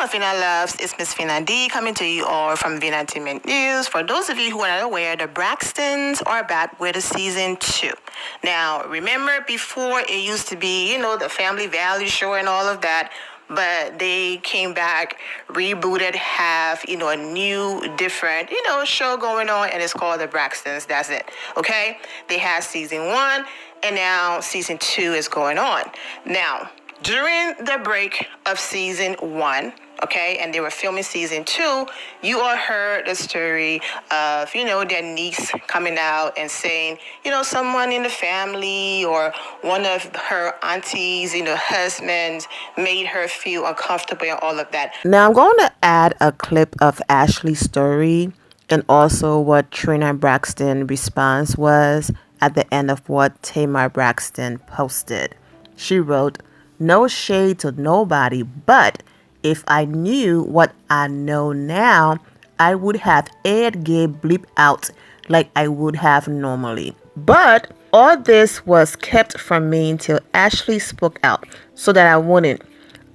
of Vina Loves, it's Miss Vina D coming to you all from Vina Entertainment News. For those of you who are not aware, the Braxtons are back with a season 2. Now, remember before it used to be, the Family Value show and all of that, but they came back, rebooted, have, a new, different, show going on, and it's called the Braxtons. That's it. Okay? They had season 1, and now season 2 is going on. Now, during the break of season 1, okay, and they were filming season 2, you all heard the story of, their niece coming out and saying, someone in the family or one of her aunties, husbands made her feel uncomfortable and all of that. Now I'm going to add a clip of Ashley's story and also what Trina Braxton's response was at the end of what Tamar Braxton posted. She wrote, "No shade to nobody, but if I knew what I know now, I would have aired Gabe bleep out like I would have normally. But all this was kept from me until Ashley spoke out so that I wouldn't.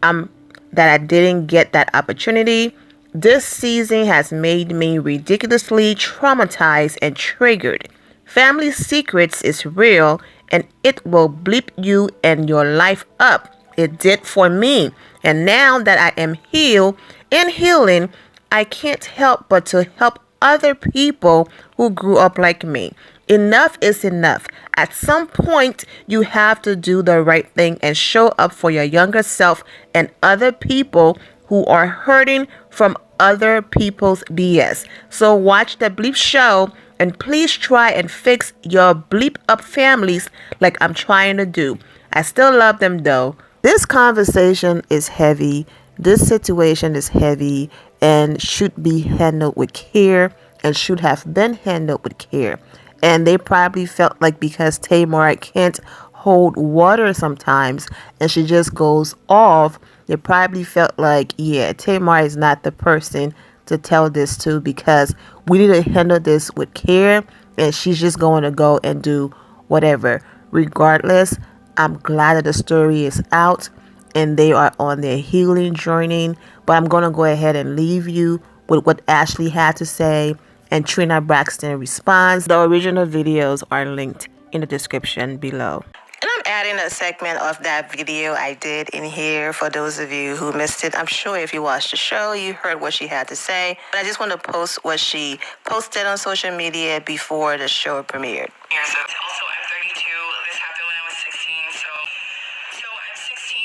That I didn't get that opportunity. This season has made me ridiculously traumatized and triggered. Family secrets is real and it will bleep you and your life up. It did for me. And now that I am healed and healing, I can't help but to help other people who grew up like me. Enough is enough. At some point, you have to do the right thing and show up for your younger self and other people who are hurting from other people's BS. So watch the bleep show and please try and fix your bleep up families like I'm trying to do. I still love them though." This conversation is heavy. This situation is heavy and should be handled with care and should have been handled with care. And they probably felt like because Tamar can't hold water sometimes and she just goes off, they probably felt like, yeah, Tamar is not the person to tell this to because we need to handle this with care and she's just going to go and do whatever. Regardless, I'm glad that the story is out and they are on their healing journey. But I'm going to go ahead and leave you with what Ashley had to say and Trina Braxton responds. The original videos are linked in the description below. And I'm adding a segment of that video I did in here for those of you who missed it. I'm sure if you watched the show, you heard what she had to say. But I just want to post what she posted on social media before the show premiered. Yeah, so also I'm 32. This happened when I was 16. So I'm 16.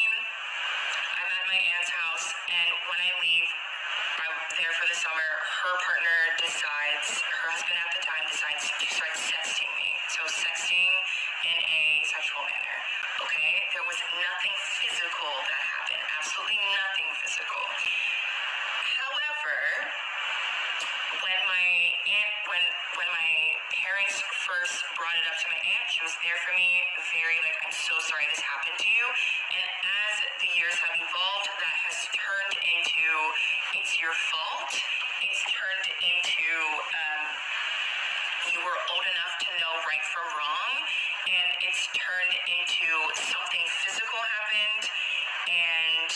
I'm at my aunt's house, and when I leave, I'm there for the summer. Her partner decides, her husband at the time decides to start sexting me. So sexting in a sexual manner. Okay? There was nothing physical that happened. Absolutely nothing physical. However, when my parents first brought it up to my aunt, she was there for me, very like, "I'm so sorry this happened to you." And as the years have evolved, that has turned into, "It's your fault." It's turned into, "You were old enough to know right from wrong." And it's turned into, "Something physical happened and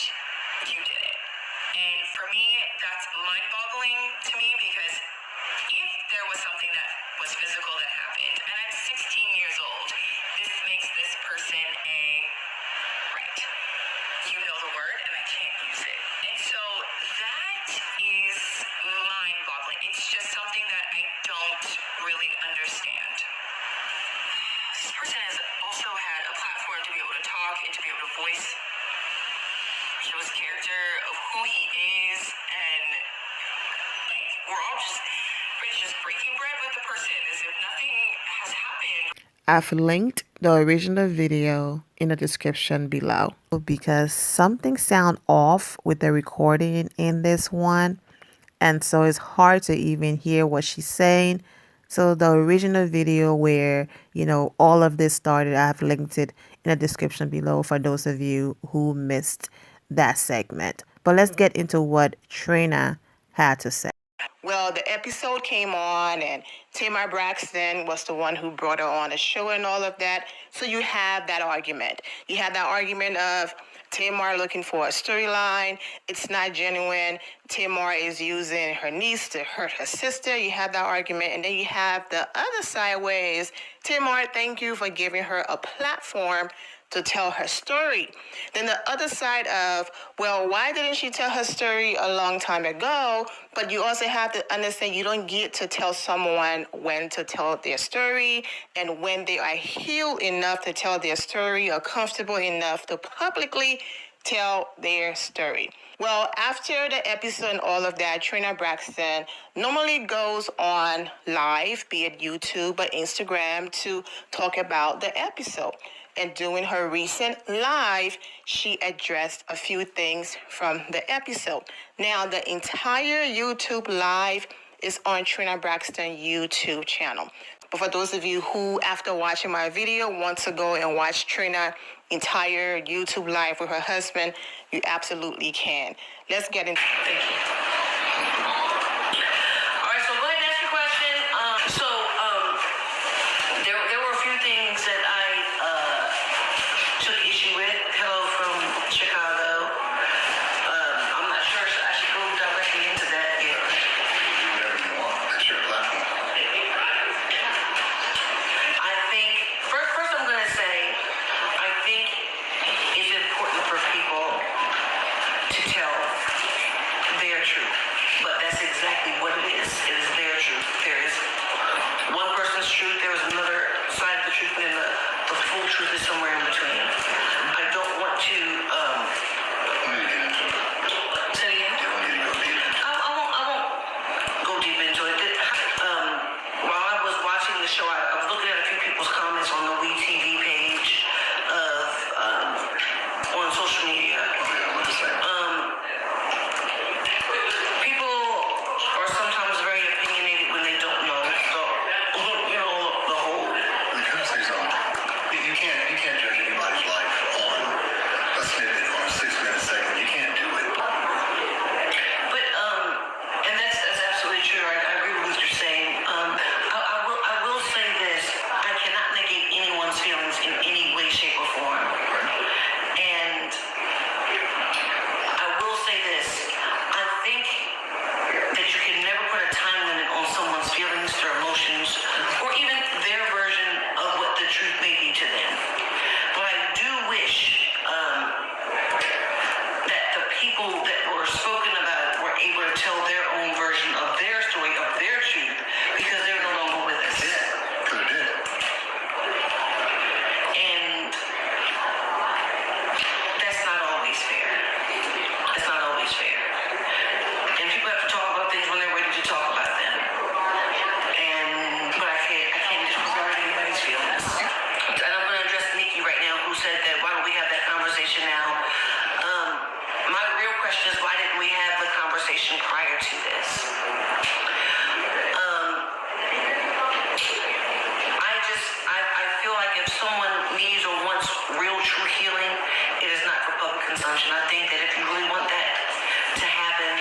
you did it." And for me, that's mind-boggling to me because if there was something that was physical that happened, and I'm 16 years old, this makes this person a, right, you know the word, and I can't use it. And so that is mind-boggling. It's just something that I don't really understand. This person has also had a platform to be able to talk and to be able to voice, show his character of who he is, and like, we're all just breaking bread with the person as if nothing has happened. I've linked the original video in the description below because something sounds off with the recording in this one, and so it's hard to even hear what she's saying. So the original video where, all of this started, I've linked it in the description below for those of you who missed that segment. But let's get into what Trina had to say. Well, the episode came on and Tamar Braxton was the one who brought her on the show and all of that. So you have that argument. You have that argument of Tamar looking for a storyline. It's not genuine. Tamar is using her niece to hurt her sister. You have that argument. And then you have the other side ways. Tamar, thank you for giving her a platform to tell her story. Then the other side of, well, why didn't she tell her story a long time ago? But you also have to understand you don't get to tell someone when to tell their story and when they are healed enough to tell their story or comfortable enough to publicly tell their story. Well, after the episode and all of that, Trina Braxton normally goes on live, be it YouTube or Instagram, to talk about the episode. And during her recent live, she addressed a few things from the episode. Now, the entire YouTube live is on Trina Braxton YouTube channel. But for those of you who, after watching my video, want to go and watch Trina entire YouTube live with her husband, you absolutely can. Let's get into it. Thank you. All right, so go ahead and ask your question. There were a few things that I took issue with. Hello from Chicago. I'm not sure I should go directly into that yet. Whatever you want. That's your platform. I think, first I'm going to say, I think it's important for people to tell their truth. But that's exactly what it is. It is their truth. There is one person's truth, there is another side of the truth, and then the full truth is somewhere in between. I don't want to, When you get into it, say it again? you don't need to go deep into it. I won't go deep into it. While I was watching the show, I was looking at a few people's comments on the WeTV page on social media. Oh, yeah, what to say? People are sometimes very opinionated when they don't know. So, the whole. Can I say something? You can't judge anybody's life on a snippet, on a 6-minute segment. You can't do it. But and that's absolutely true. I agree with what you're saying. I will say this: I cannot negate anyone's feelings in any way, shape, or form. And I will say this: I think that you can never put a time limit on someone's feelings, their emotions, or even their version of what the truth may be to them. But I do wish that the people that were spoken about were able to tell their own version of their story, of their truth, because they're no longer with us. Because it did. And that's not always fair. It's not always fair. And people have to talk about things when they're ready to talk about them. But I can't disregard anybody's feelings. And I'm going to address Nikki right now, who said that why don't we have that conversation now? My real question is, why didn't we have the conversation prior to this? I feel like if someone needs or wants real, true healing, it is not for public consumption. I think that if you really want that to happen,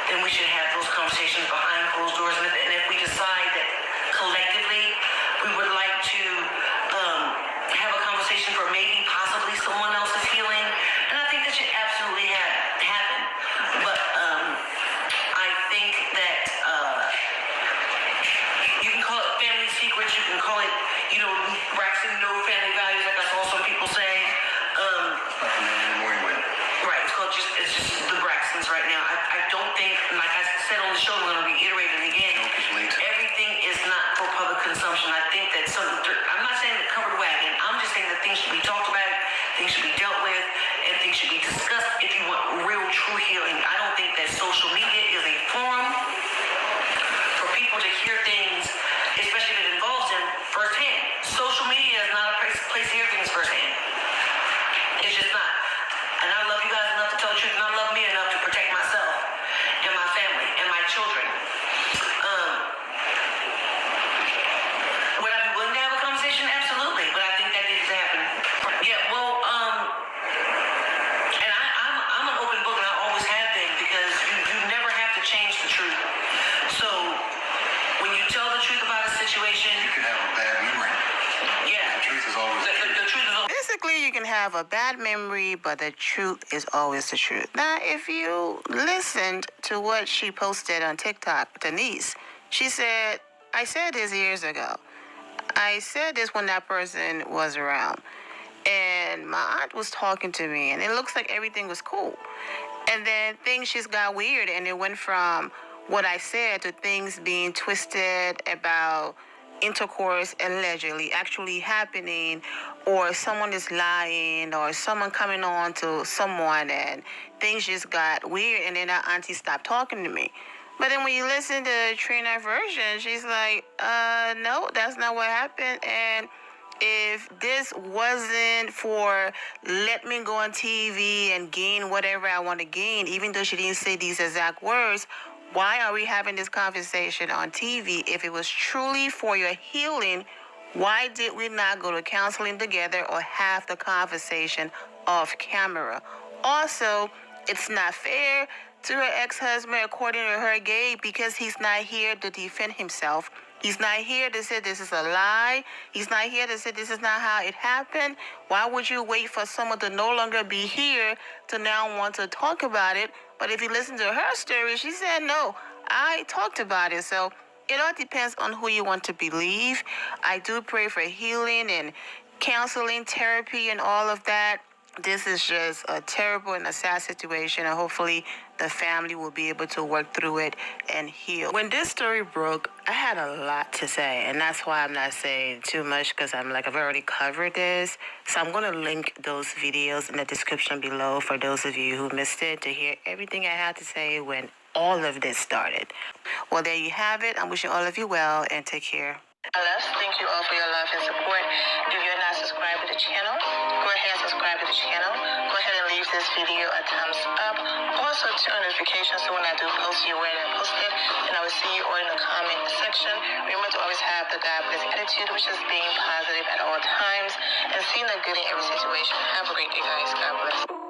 then we should have those conversations behind closed doors. And if we decide that collectively we would like to have a conversation for maybe possibly someone else's healing, and I think that should absolutely happen. But I think that you can call it family secrets, you can call it, Braxton no family values, like I saw some people say. Not the name anymore anyway. Right, it's just the Braxtons right now. I don't think, like I said on the show, I'm going to reiterate it again. Everything is not for public consumption. I think that I'm not saying the covered wagon. I'm just saying that things should be talked about, things should be dealt with, and things should be discussed if you want real, true healing. I don't think that social media is a forum for people to hear things, especially if it involves them firsthand. Social media is not a place to hear things firsthand. It's just not. And I love you guys enough to tell the truth, and I love me enough to protect myself and my family and my children. Would I be willing to have a conversation? Absolutely. But I think that needs to happen. Yeah, well, and I'm an open book, and I always have been, because you never have a bad memory, but the truth is always the truth. Now, if you listened to what she posted on TikTok, Denise, she said, I said this years ago. I said this when that person was around. And my aunt was talking to me, and it looks like everything was cool. And then things just got weird, and it went from what I said to things being twisted about intercourse allegedly actually happening, or someone is lying, or someone coming on to someone, and things just got weird, and then our auntie stopped talking to me. But then when you listen to Trina version, she's like, no, that's not what happened. And if this wasn't for let me go on TV and gain whatever I want to gain, even though she didn't say these exact words, why are we having this conversation on TV? If it was truly for your healing, why did we not go to counseling together or have the conversation off camera? Also, it's not fair to her ex-husband, according to her, Gabe, because he's not here to defend himself. He's not here to say this is a lie. He's not here to say this is not how it happened. Why would you wait for someone to no longer be here to now want to talk about it? But if you listen to her story, she said, no, I talked about it. So it all depends on who you want to believe. I do pray for healing and counseling, therapy, and all of that. This is just a terrible and a sad situation, and hopefully the family will be able to work through it and heal. When this story broke, I had a lot to say, and that's why I'm not saying too much, because I'm like, I've already covered this. So I'm going to link those videos in the description below for those of you who missed it to hear everything I had to say when all of this started. Well, there you have it. I'm wishing all of you well, and take care. Thank you all for your love and support. If you're not subscribed to the channel, go ahead and subscribe to the channel. Go ahead and leave this video a thumbs up. Also, turn on notifications so when I do post, you're aware that I posted. And I will see you all in the comment section. Remember to always have the God bless attitude, which is being positive at all times and seeing the good in every situation. Have a great day, guys. God bless.